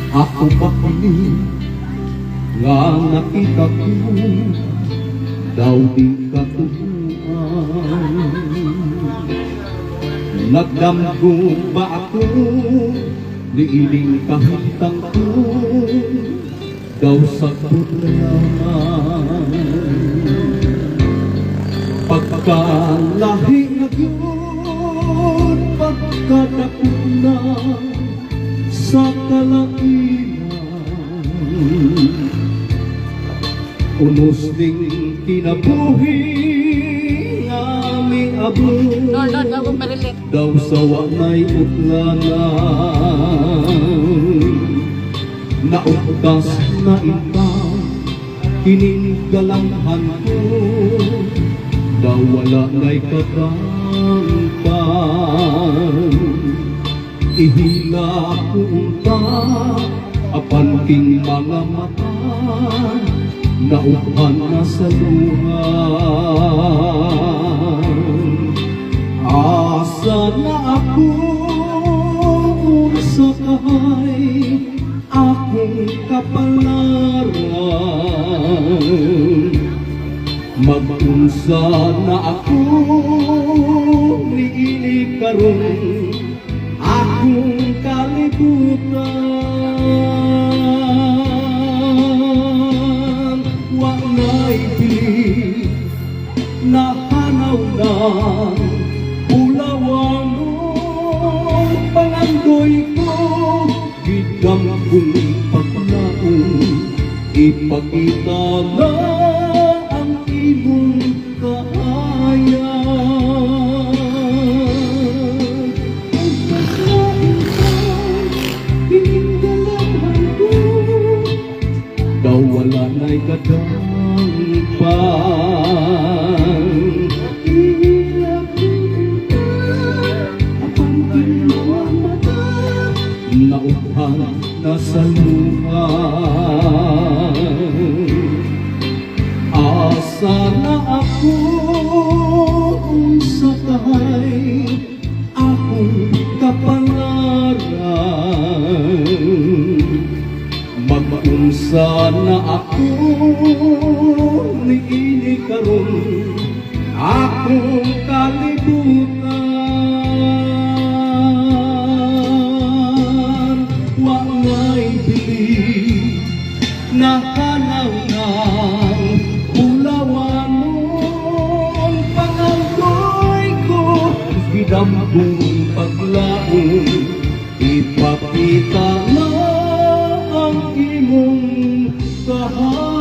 Ako ba kini nga nakita ko, daw di katuhuan. Nagdamgo ba ako, niiling kahitang ko, daw sa kudlaman. Pagkalahi na yun, pagkadakot na sa kalainan, unos ding kinabuhi aming abot, daw sa wanay utlanan. Naugtas na ikaw, kiningalamhan ko, daw wala na'y katangkan. Ihila ko unta, apan king mga mata, naupan na sa luhan. Asa na ako sa kahay, akong kapalaran. Mag-unsa na ako niini karon, akong kalibutan. Walay bili na hanaw ng ulawan mong pangandoy ko, bigam kong paglaon, ipakita na ang imong kaayaan. Daw wala na'y kadangpan. Naupan na sa luhan. Asa na ako sa kahay, akong kapalaran. Mag-unsa na ako niini karon, akong kalibutan. Walay bili na hanaw ng ulawan mong pangandoy ko, bidam kong paglaon, ipakita na ang imong kahay.